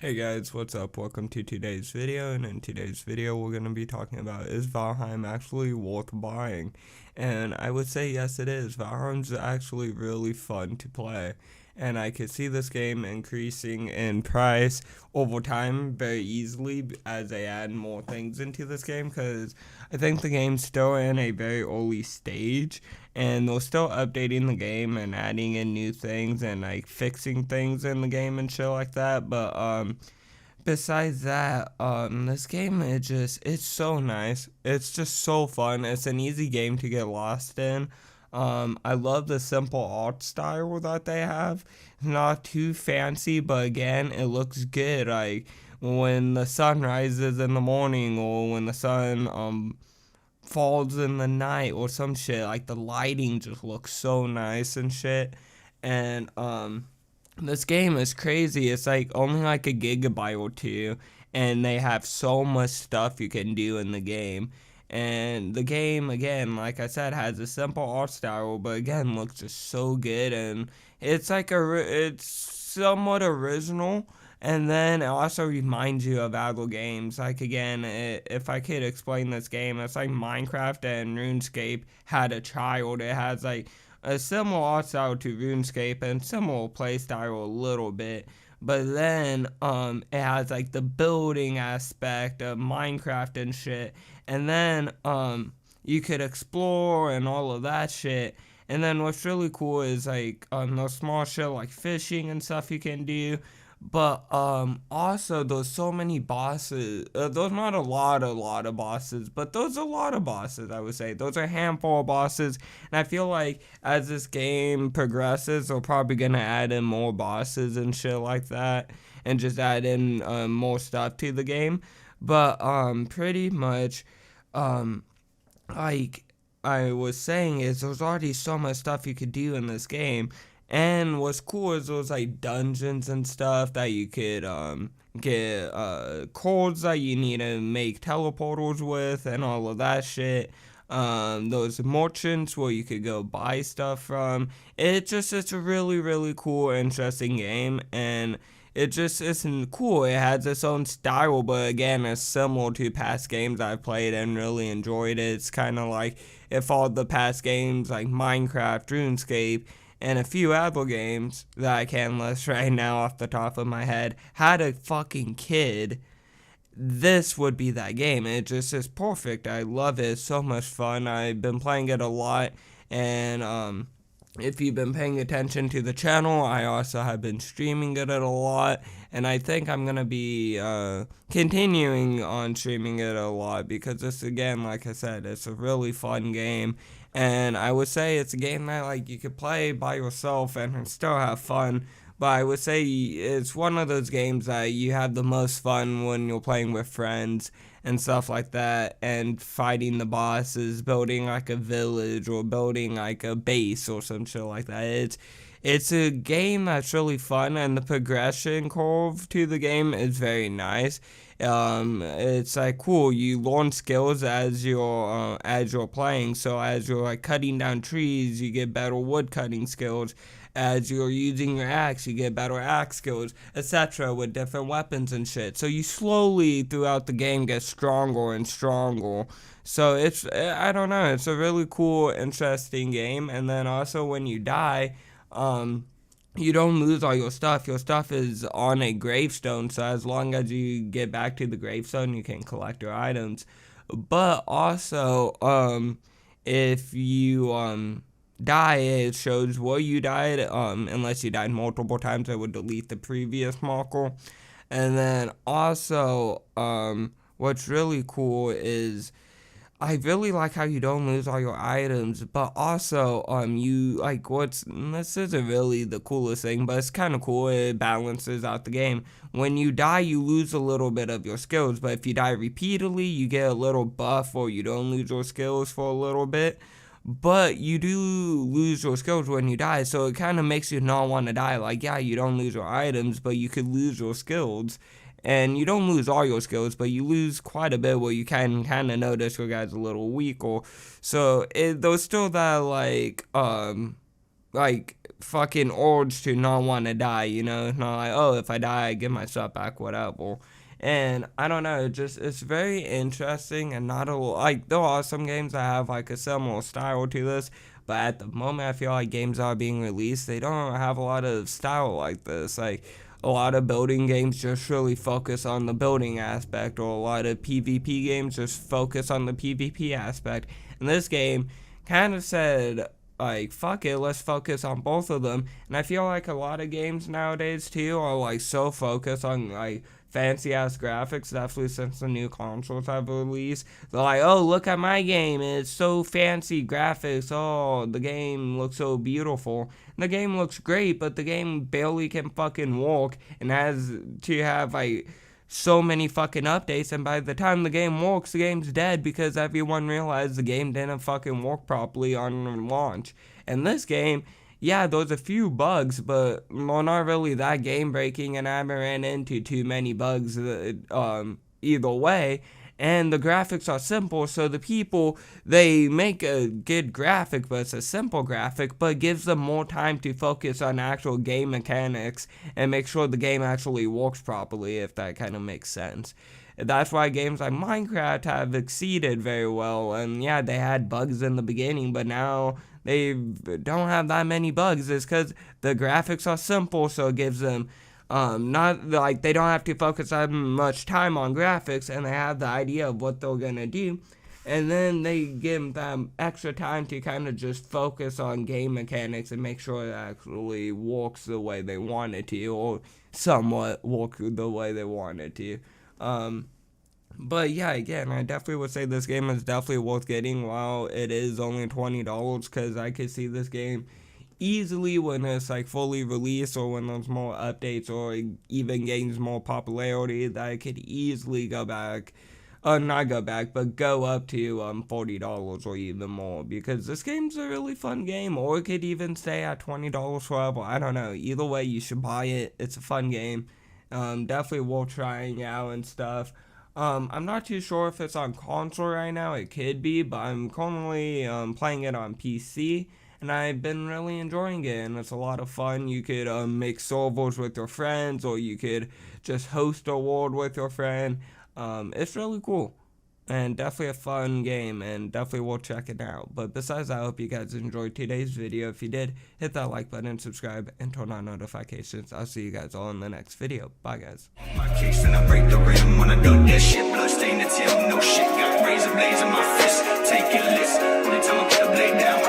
Hey guys, what's up? Welcome to today's video, and in today's video we're going to be talking about, is Valheim actually worth buying? And I would say yes it is. Valheim's actually really fun to play, and I could see this game increasing in price over time very easily as they add more things into this game, because I think the game's still in a very early stage, and they're still updating the game and adding in new things and like fixing things in the game and shit like that. But besides that, this game, it's so nice. It's just so fun. It's an easy game to get lost in. I love the simple art style that they have. It's not too fancy, but again, it looks good. Like when the sun rises in the morning, or when the sun falls in the night, or some shit. Like the lighting just looks so nice and shit. And this game is crazy. It's like only like a gigabyte or two, and they have so much stuff you can do in the game. And the game, again, like I said, has a simple art style, but again, looks just so good. And it's like it's somewhat original. And then it also reminds you of other games. Like again, if I could explain this game, it's like Minecraft and RuneScape had a child. It has like a similar art style to RuneScape and similar play style a little bit, but then it has like the building aspect of Minecraft and shit, and then you could explore and all of that shit. And then what's really cool is like those small shit like fishing and stuff you can do. But also there's so many bosses. There's not a lot of bosses, but there's a lot of bosses. I would say those are a handful of bosses, and I feel like as this game progresses, they're probably gonna add in more bosses and shit like that, and just add in more stuff to the game. But pretty much, like I was saying, is there's already so much stuff you could do in this game. And what's cool is those like dungeons and stuff that you could get codes that you need to make teleporters with and all of that shit. Those merchants where you could go buy stuff from. It's a really cool, interesting game, and it just isn't cool. It has its own style, but again, it's similar to past games I've played and really enjoyed it. It's kind of like it followed the past games like Minecraft, RuneScape, and a few other games that I can't list right now off the top of my head. Had a fucking kid, this would be that game. It just is perfect. I love it. It's so much fun. I've been playing it a lot, and if you've been paying attention to the channel, I also have been streaming it a lot, and I think I'm gonna be continuing on streaming it a lot, because this, again, like I said, it's a really fun game. And I would say it's a game that like you could play by yourself and still have fun, but I would say it's one of those games that you have the most fun when you're playing with friends and stuff like that, and fighting the bosses, building like a village or building like a base or some shit like that. It's a game that's really fun, and the progression curve to the game is very nice. It's like cool. You learn skills as you're playing. So as you're like cutting down trees, you get better wood cutting skills. As you're using your axe, you get better axe skills, etc. with different weapons and shit. So you slowly throughout the game get stronger and stronger. So I don't know, it's a really cool, interesting game. And then also when you die, you don't lose all your stuff. Your stuff is on a gravestone, so as long as you get back to the gravestone, you can collect your items. But also, if you die, it shows where you died. Unless you died multiple times, it would delete the previous marker. And then also, what's really cool is I really like how you don't lose all your items, but also, you, like, this isn't really the coolest thing, but it's kind of cool. It balances out the game. When you die, you lose a little bit of your skills, but if you die repeatedly, you get a little buff, or you don't lose your skills for a little bit. But you do lose your skills when you die, so it kind of makes you not want to die. Like, yeah, you don't lose your items, but you could lose your skills. And you don't lose all your skills, but you lose quite a bit where you can kind of notice your guy's a little weak. Or so there's still that, like, like fucking urge to not want to die, you know? It's not like, oh, if I die, I get my stuff back, whatever. And I don't know, it's very interesting, and not a like, there are some games that have like a similar style to this, but at the moment I feel like games are being released, they don't have a lot of style like this. Like, a lot of building games just really focus on the building aspect, or a lot of PvP games just focus on the PvP aspect. And this game kind of said, like, fuck it, let's focus on both of them. And I feel like a lot of games nowadays too are like so focused on like fancy ass graphics, definitely since the new consoles have released. They're like, oh, look at my game, it's so fancy graphics, oh, the game looks so beautiful. And the game looks great, but the game barely can fucking walk, and has to have like so many fucking updates, and by the time the game works, the game's dead because everyone realized the game didn't fucking work properly on launch. And this game, yeah, there's a few bugs, but well, not really that game breaking, and I haven't ran into too many bugs either way. And the graphics are simple, so the people, they make a good graphic, but it's a simple graphic, but it gives them more time to focus on actual game mechanics and make sure the game actually works properly, if that kind of makes sense. That's why games like Minecraft have exceeded very well, and yeah, they had bugs in the beginning, but now they don't have that many bugs. It's because the graphics are simple, so it gives them not like they don't have to focus that much time on graphics, and they have the idea of what they're gonna do, and then they give them extra time to kind of just focus on game mechanics and make sure it actually works the way they want it to, or somewhat work the way they want it to. But yeah, again, I definitely would say this game is definitely worth getting while it is only $20, because I could see this game easily when it's like fully released, or when there's more updates, or even gains more popularity, that I could easily go back, not go back, but go up to $40 or even more, because this game's a really fun game, or it could even stay at $20 forever. I don't know, either way you should buy it. It's a fun game, definitely worth trying out and stuff. I'm not too sure if it's on console right now. It could be, but I'm currently playing it on PC, and I've been really enjoying it, and it's a lot of fun. You could make servers with your friends, or you could just host a world with your friend. It's really cool, and definitely a fun game, and definitely worth checking out. But besides that, I hope you guys enjoyed today's video. If you did, hit that like button, subscribe, and turn on notifications. I'll see you guys all in the next video. Bye, guys. My case and I break the rim when I dug that shit. Blood stain the tail, no shit. Got razor blades in my fist. Take it list. Only time I put the blade down.